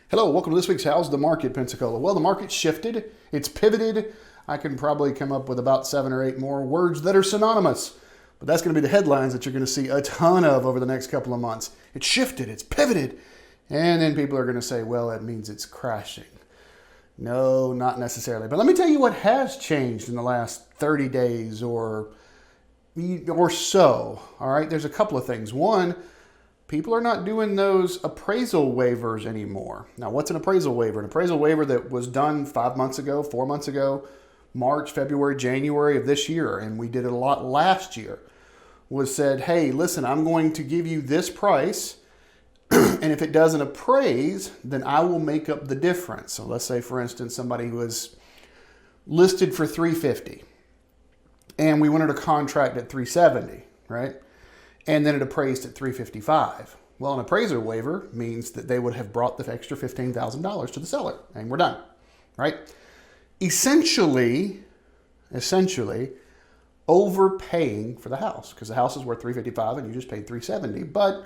Hello, welcome to this week's How's the Market, Pensacola. Well, the market shifted. It's pivoted. I can probably come up with about 7 or 8 more words that are synonymous. But that's going to be the headlines that you're going to see a ton of over the next couple of months. It's shifted. It's pivoted. And then people are going to say, well, that means it's crashing. No, not necessarily. But let me tell you what has changed in the last 30 days or so. All right, there's a couple of things. One, people are not doing those appraisal waivers anymore. Now, what's an appraisal waiver? An appraisal waiver that was done 5 months ago, 4 months ago, March, February, January of this year, and we did it a lot last year, was said, hey, listen, I'm going to give you this price, and if it doesn't appraise, then I will make up the difference. So let's say, for instance, somebody was listed for $350, and we wanted a contract at $370, right? And then it appraised at $355. Well, an appraiser waiver means that they would have brought the extra $15,000 to the seller, and we're done, right? Essentially overpaying for the house, because the house is worth $355 and you just paid $370. But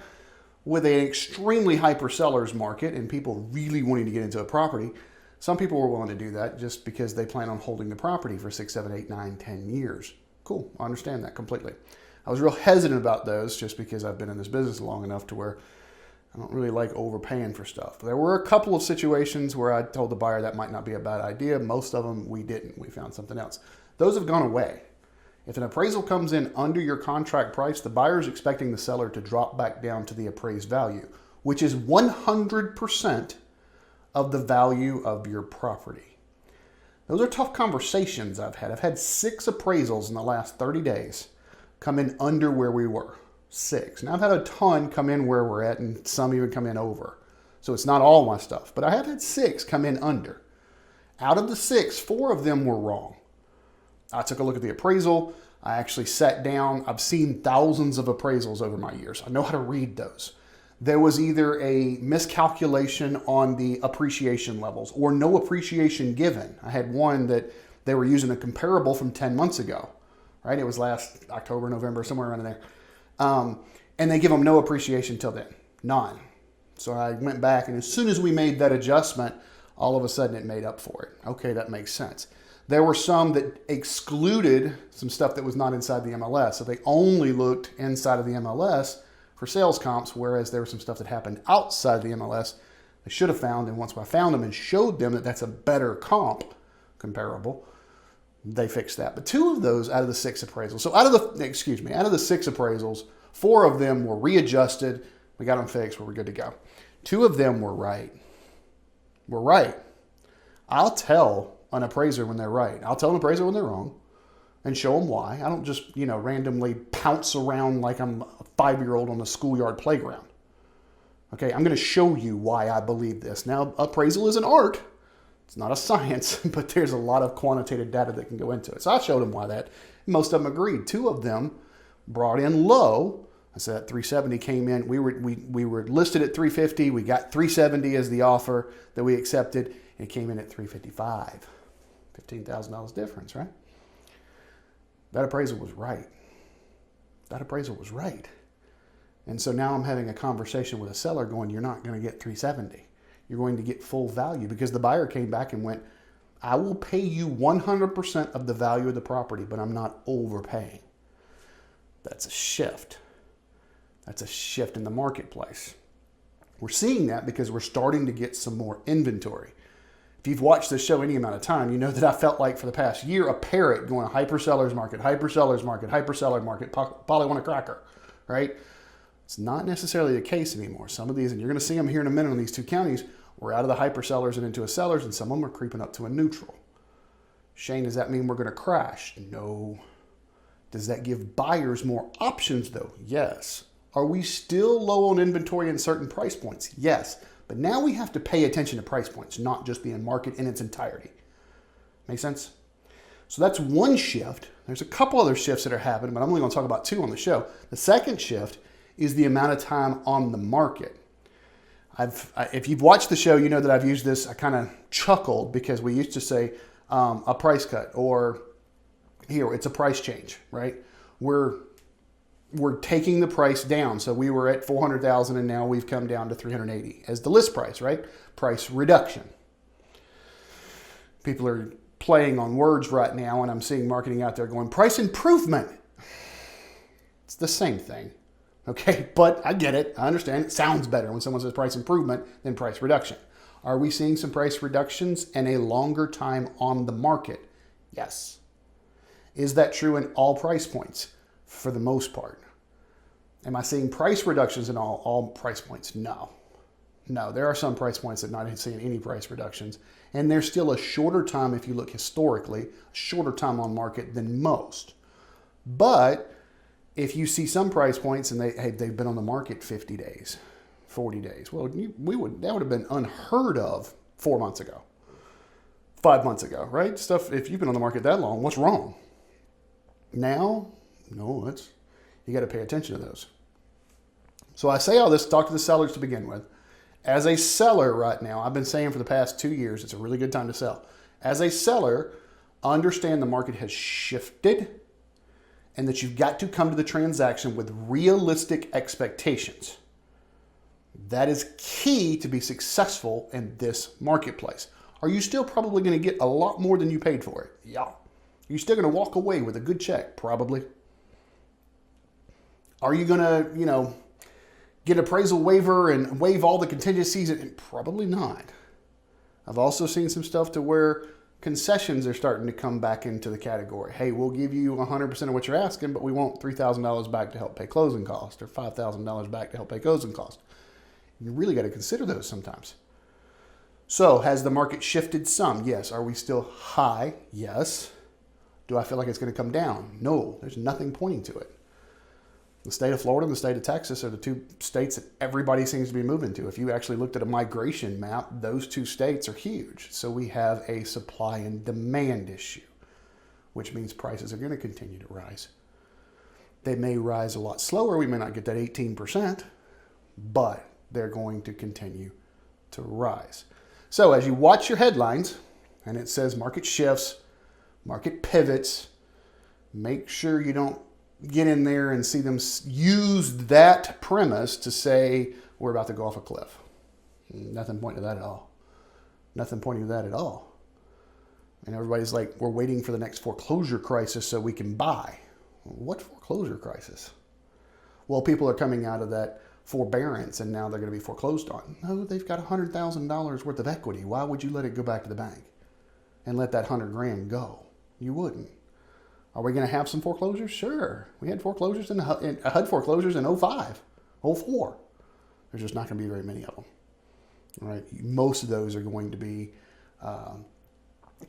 with an extremely hyper seller's market and people really wanting to get into a property, some people were willing to do that just because they plan on holding the property for 6, 7, 8, 9, 10 years. Cool, I understand that completely. I was real hesitant about those just because I've been in this business long enough to where I don't really like overpaying for stuff. There were a couple of situations where I told the buyer that might not be a bad idea. Most of them we didn't. We found something else. Those have gone away. If an appraisal comes in under your contract price, the buyer is expecting the seller to drop back down to the appraised value, which is 100% of the value of your property. Those are tough conversations I've had. I've had 6 appraisals in the last 30 days come in under where we were. 6. Now I've had a ton come in where we're at, and some even come in over. So it's not all my stuff, but I have had 6 come in under. Out of the 6, 4 of them were wrong. I took a look at the appraisal. I actually sat down. I've seen thousands of appraisals over my years. I know how to read those. There was either a miscalculation on the appreciation levels or no appreciation given. I had one that they were using a comparable from 10 months ago. Right? It was last October, November, somewhere around there. And they give them no appreciation till then. None. So I went back, and as soon as we made that adjustment, all of a sudden it made up for it. Okay, that makes sense. There were some that excluded some stuff that was not inside the MLS. So they only looked inside of the MLS for sales comps, whereas there was some stuff that happened outside the MLS they should have found. And once I found them and showed them that that's a better comp comparable, they fixed that. But 2 of those out of the 6 appraisals. So out of the 6 appraisals, 4 of them were readjusted. We got them fixed. We were good to go. 2 of them were right. We're right. I'll tell an appraiser when they're right. I'll tell an appraiser when they're wrong and show them why. I don't just, randomly pounce around like I'm a 5-year-old on a schoolyard playground. Okay, I'm going to show you why I believe this. Now, appraisal is an art. It's not a science, but there's a lot of quantitative data that can go into it. So I showed them why that. Most of them agreed. 2 of them brought in low. I said 370 came in. We were listed at 350. We got 370 as the offer that we accepted, and it came in at 355. $15,000 difference, right? That appraisal was right. That appraisal was right. And so now I'm having a conversation with a seller going, you're not going to get 370. You're going to get full value, because the buyer came back and went, I will pay you 100% of the value of the property, but I'm not overpaying. That's a shift. That's a shift in the marketplace. We're seeing that because we're starting to get some more inventory. If you've watched this show any amount of time, you know that I felt like for the past year a parrot going hyper seller's market, hyper seller's market, hyper seller market, probably want a cracker, right? It's not necessarily the case anymore. Some of these, and you're going to see them here in a minute on these 2 counties, we're out of the hyper sellers and into a sellers, and some of them are creeping up to a neutral. Shane, does that mean we're going to crash? No. Does that give buyers more options though? Yes. Are we still low on inventory in certain price points? Yes. But now we have to pay attention to price points, not just the market in its entirety. Make sense? So that's one shift. There's a couple other shifts that are happening, but I'm only going to talk about 2 on the show. The second shift is the amount of time on the market. If you've watched the show, you know that I've used this. I kind of chuckled because we used to say a price cut, or here, it's a price change, right? We're we're taking the price down. So we were at 400,000 and now we've come down to 380 as the list price, right? Price reduction. People are playing on words right now, and I'm seeing marketing out there going, price improvement. It's the same thing, okay? But I get it. I understand. It sounds better when someone says price improvement than price reduction. Are we seeing some price reductions and a longer time on the market? Yes. Is that true in all price points? For the most part. Am I seeing price reductions in all price points? No. No, there are some price points that not seeing any price reductions. And there's still a shorter time, if you look historically, a shorter time on market than most. But if you see some price points and they've been on the market 50 days, 40 days, well, that would have been unheard of 4 months ago, 5 months ago, right? Stuff, if you've been on the market that long, what's wrong? Now, no, you got to pay attention to those. So I say all this, talk to the sellers to begin with. As a seller right now, I've been saying for the past 2 years, it's a really good time to sell. As a seller, understand the market has shifted and that you've got to come to the transaction with realistic expectations. That is key to be successful in this marketplace. Are you still probably going to get a lot more than you paid for it? Yeah. Are you still going to walk away with a good check? Probably. Are you going to, get appraisal waiver and waive all the contingencies? And probably not. I've also seen some stuff to where concessions are starting to come back into the category. Hey, we'll give you 100% of what you're asking, but we want $3,000 back to help pay closing costs or $5,000 back to help pay closing costs. You really got to consider those sometimes. So has the market shifted some? Yes. Are we still high? Yes. Do I feel like it's going to come down? No, there's nothing pointing to it. The state of Florida and the state of Texas are the two states that everybody seems to be moving to. If you actually looked at a migration map, those two states are huge. So we have a supply and demand issue, which means prices are going to continue to rise. They may rise a lot slower. We may not get that 18%, but they're going to continue to rise. So as you watch your headlines and it says market shifts, market pivots, make sure you don't get in there and see them use that premise to say we're about to go off a cliff. Nothing pointing to that at all. Nothing pointing to that at all. And everybody's like, we're waiting for the next foreclosure crisis so we can buy. What foreclosure crisis? Well, people are coming out of that forbearance and now they're going to be foreclosed on. No, they've got $100,000 worth of equity. Why would you let it go back to the bank and let that $100,000 go? You wouldn't. Are we going to have some foreclosures? Sure. We had foreclosures in HUD foreclosures in 05, 04. There's just not going to be very many of them. All right. Most of those are going to be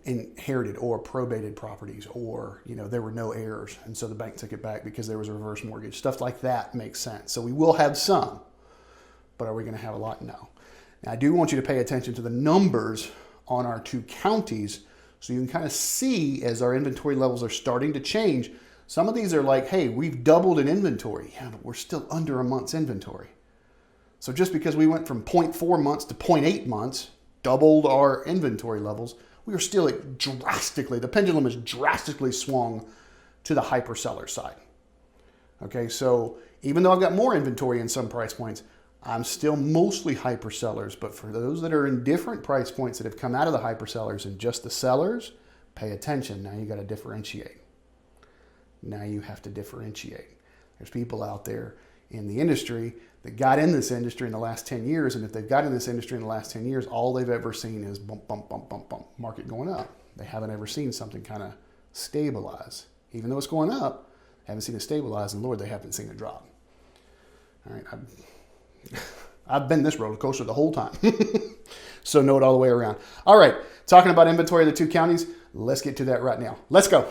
inherited or probated properties, or there were no heirs, and so the bank took it back because there was a reverse mortgage. Stuff like that makes sense. So we will have some, but are we going to have a lot? No. Now I do want you to pay attention to the numbers on our two counties. So you can kind of see as our inventory levels are starting to change. Some of these are like, hey, we've doubled in inventory. Yeah, but we're still under a month's inventory. So just because we went from 0.4 months to 0.8 months, doubled our inventory levels, we are still the pendulum is drastically swung to the hyper seller side. Okay, so even though I've got more inventory in some price points, I'm still mostly hyper sellers, but for those that are in different price points that have come out of the hyper sellers and just the sellers, pay attention. Now you got to differentiate. Now you have to differentiate. There's people out there in the industry that got in this industry in the last 10 years, and if they've got in this industry in the last 10 years, all they've ever seen is bump, bump, bump, bump, bump, market going up. They haven't ever seen something kind of stabilize. Even though it's going up, haven't seen it stabilize, and Lord, they haven't seen it drop. All right, I've been this roller coaster the whole time. So know it all the way around. All right, talking about inventory of the two counties, let's get to that right now. Let's go.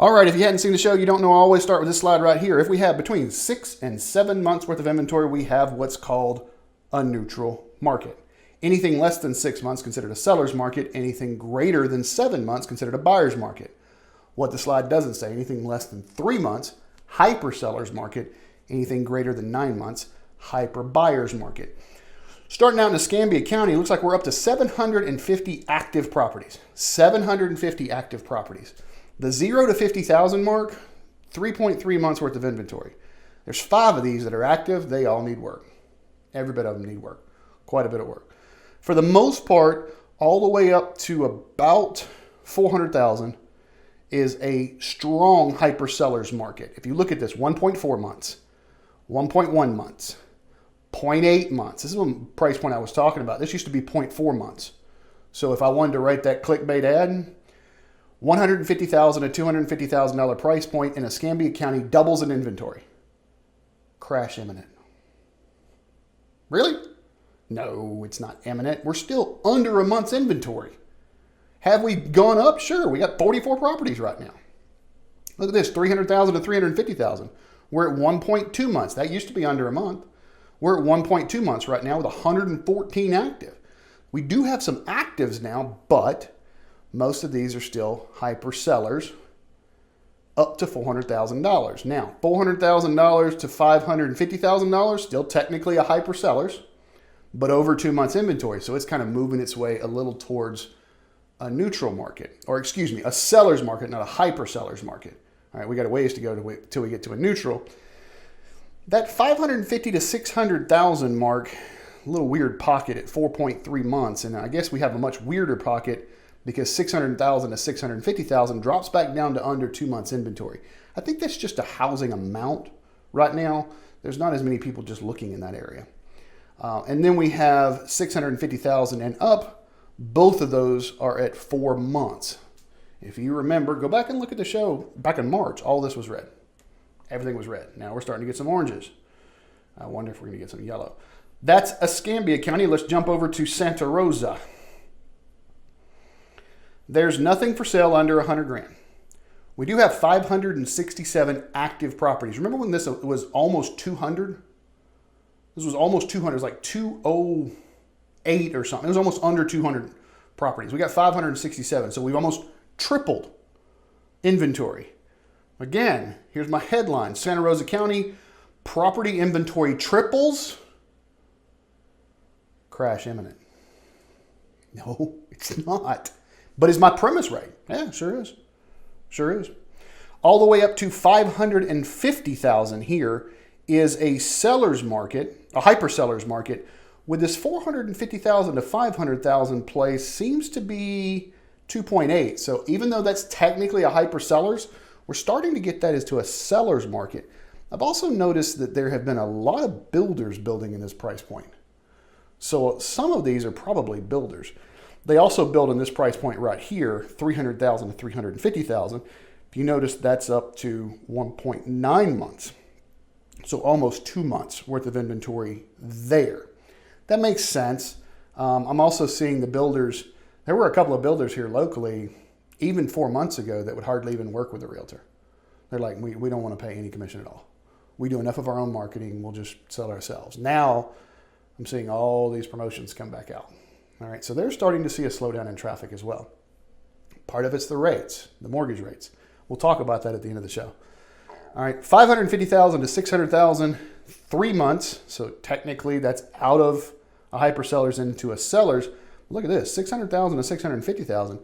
All right, if you hadn't seen the show, you don't know, I always start with this slide right here. If we have between 6 and 7 months worth of inventory, we have what's called a neutral market. Anything less than 6 months considered a seller's market. Anything greater than 7 months considered a buyer's market. What the slide doesn't say, anything less than 3 months, hyper seller's market. Anything greater than 9 months, hyper buyer's market. Starting out in Escambia County, it looks like we're up to 750 active properties. 750 active properties. The 0 to 50,000 mark, 3.3 months worth of inventory. There's 5 of these that are active. They all need work. Every bit of them need work. Quite a bit of work. For the most part, all the way up to about 400,000 is a strong hyper seller's market. If you look at this, 1.4 months, 1.1 months, 0.8 months. This is the price point I was talking about. This used to be 0.4 months. So if I wanted to write that clickbait ad, $150,000 to $250,000 price point in Escambia County doubles in inventory. Crash imminent. Really? No, it's not imminent. We're still under a month's inventory. Have we gone up? Sure. We got 44 properties right now. Look at this, 300,000 to 350,000. We're at 1.2 months. That used to be under a month. We're at 1.2 months right now with 114 active. We do have some actives now, but most of these are still hyper sellers up to $400,000. Now, $400,000 to $550,000, still technically a hyper sellers, but over 2 months inventory. So it's kind of moving its way a little towards a neutral market, or excuse me, a seller's market, not a hyper seller's market. All right, we got a ways to go till we get to a neutral. That 550 to 600,000 mark, a little weird pocket at 4.3 months. And I guess we have a much weirder pocket because 600,000 to 650,000 drops back down to under 2 months inventory. I think that's just a housing amount right now. There's not as many people just looking in that area. And then we have 650,000 and up. Both of those are at 4 months. If you remember, go back and look at the show back in March. All this was red. Everything was red. Now we're starting to get some oranges. I wonder if we're going to get some yellow. That's Escambia County. Let's jump over to Santa Rosa. There's nothing for sale under 100 grand. We do have 567 active properties. Remember when this was almost 200? This was almost 200. It was like 208 or something. It was almost under 200 properties. We got 567. So we've almost tripled inventory. Again, here's my headline. Santa Rosa County, property inventory triples. Crash imminent. No, it's not. But is my premise right? Yeah, sure is. Sure is. All the way up to 550,000 here is a seller's market, a hyper seller's market, with this 450,000 to 500,000 place seems to be 2.8. So even though that's technically a hyper seller's, we're starting to get that as to a seller's market. I've also noticed that there have been a lot of builders building in this price point. So some of these are probably builders. They also build in this price point right here, 300,000 to 350,000. If you notice, that's up to 1.9 months. So almost 2 months worth of inventory there. That makes sense. I'm also seeing the builders. There were a couple of builders here locally, even 4 months ago, that would hardly even work with a realtor. They're like, we don't want to pay any commission at all. We do enough of our own marketing. We'll just sell ourselves. Now I'm seeing all these promotions come back out. All right, so they're starting to see a slowdown in traffic as well. Part of it's the rates, the mortgage rates. We'll talk about that at the end of the show. All right, 550,000 to 600,000, 3 months. So technically that's out of a hyper seller's into a seller's. Look at this, 600,000 to 650,000,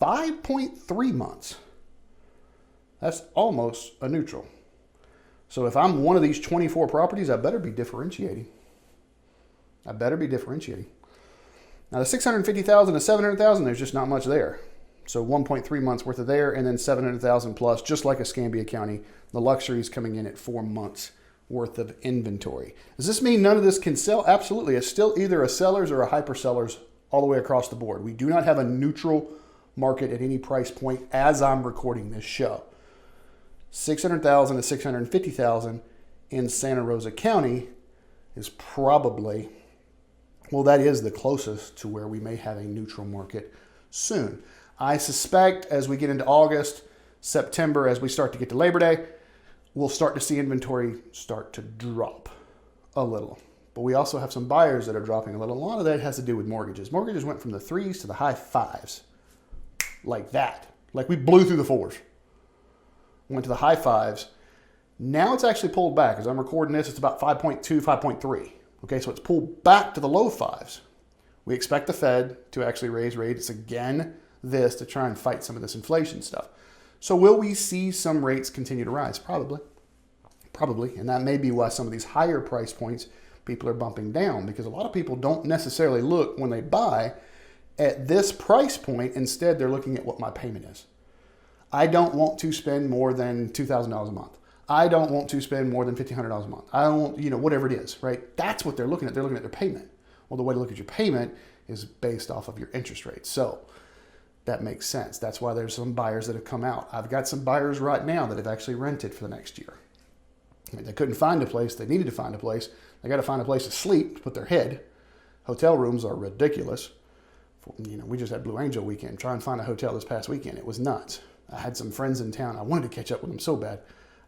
5.3 months. That's almost a neutral. So if I'm one of these 24 properties, I better be differentiating. I better be differentiating. Now the 650,000 to 700,000, there's just not much there. So 1.3 months worth of there, and then 700,000 plus, just like Escambia County. The luxury is coming in at 4 months worth of inventory. Does this mean none of this can sell? Absolutely. It's still either a seller's or a hyper seller's all the way across the board. We do not have a neutral market at any price point as I'm recording this show. 600,000 to 650,000 in Santa Rosa County is probably, well, that is the closest to where we may have a neutral market soon. I suspect as we get into August, September, as we start to get to Labor Day, we'll start to see inventory start to drop a little. But we also have some buyers that are dropping a little. A lot of that has to do with mortgages. Mortgages went from the 3s to the high 5s. Like that. Like we blew through the 4s. Went to the high 5s. Now it's actually pulled back. As I'm recording this, it's about 5.2, 5.3. Okay, so it's pulled back to the low 5s. We expect the Fed to actually raise rates again to try and fight some of this inflation stuff. So will we see some rates continue to rise? Probably. Probably. And that may be why some of these higher price points people are bumping down, because a lot of people don't necessarily look when they buy at this price point. Instead, they're looking at what my payment is. I don't want to spend more than $2,000 a month. I don't want to spend more than $1,500 a month. I don't want, whatever it is, right? That's what they're looking at. They're looking at their payment. Well, the way to look at your payment is based off of your interest rate. So that makes sense. That's why there's some buyers that have come out. I've got some buyers right now that have actually rented for the next year. They couldn't find a place. They needed to find a place. They got to find a place to sleep, to put their head. Hotel rooms are ridiculous. We just had Blue Angel weekend. Try and find a hotel this past weekend. It was nuts. I had some friends in town. I wanted to catch up with them so bad.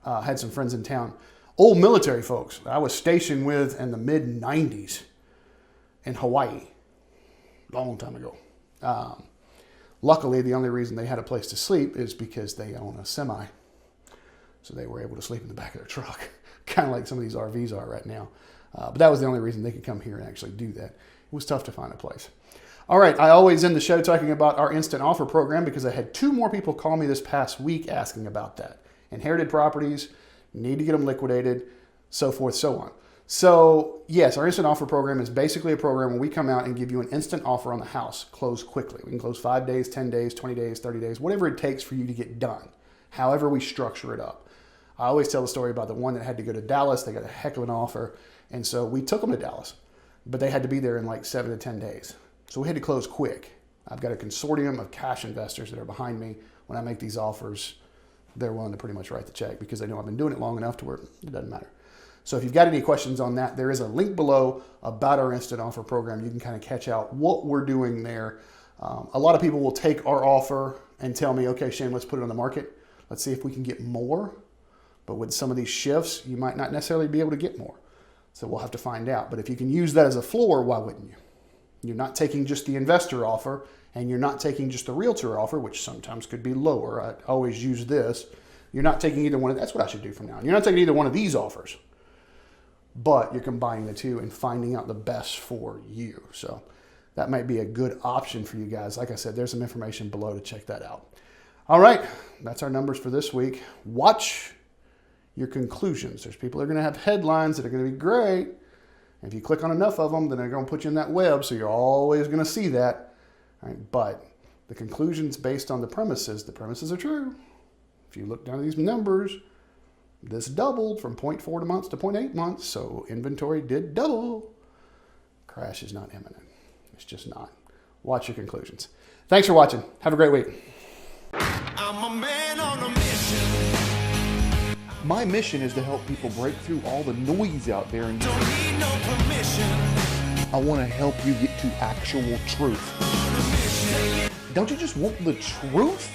I had some friends in town. Old military folks I was stationed with in the mid-90s in Hawaii. Long time ago. Luckily, the only reason they had a place to sleep is because they own a semi. So they were able to sleep in the back of their truck. Kind of like some of these RVs are right now. But that was the only reason they could come here and actually do that. It was tough to find a place. All right, I always end the show talking about our instant offer program because I had 2 more people call me this past week asking about that. Inherited properties, need to get them liquidated, so forth, so on. So yes, our instant offer program is basically a program where we come out and give you an instant offer on the house, close quickly. We can close 5 days, 10 days, 20 days, 30 days, whatever it takes for you to get done, however we structure it up. I always tell the story about the one that had to go to Dallas. They got a heck of an offer. And so we took them to Dallas, but they had to be there in like 7 to 10 days. So we had to close quick. I've got a consortium of cash investors that are behind me. When I make these offers, they're willing to pretty much write the check because they know I've been doing it long enough to where it doesn't matter. So if you've got any questions on that, there is a link below about our instant offer program. You can kind of catch out what we're doing there. A lot of people will take our offer and tell me, okay, Shane, let's put it on the market. Let's see if we can get more. But with some of these shifts, you might not necessarily be able to get more. So we'll have to find out. But if you can use that as a floor, why wouldn't you? You're not taking just the investor offer, and you're not taking just the realtor offer, which sometimes could be lower. I always use this. You're not taking either one of, that's what I should do from now on. You're not taking either one of these offers, but you're combining the two and finding out the best for you. So that might be a good option for you guys. Like I said, there's some information below to check that out. All right, that's our numbers for this week. Watch your conclusions. There's people that are going to have headlines that are going to be great. If you click on enough of them, then they're going to put you in that web, so you're always going to see that. All right, but the conclusions based on the premises are true. If you look down at these numbers, this doubled from 0.4 months to 0.8 months, so inventory did double. Crash is not imminent. It's just not. Watch your conclusions. Thanks for watching. Have a great week. I'm a man on a mission. My mission is to help people break through all the noise out there and Don't need no permission. I want to help you get to actual truth. Don't you just want the truth?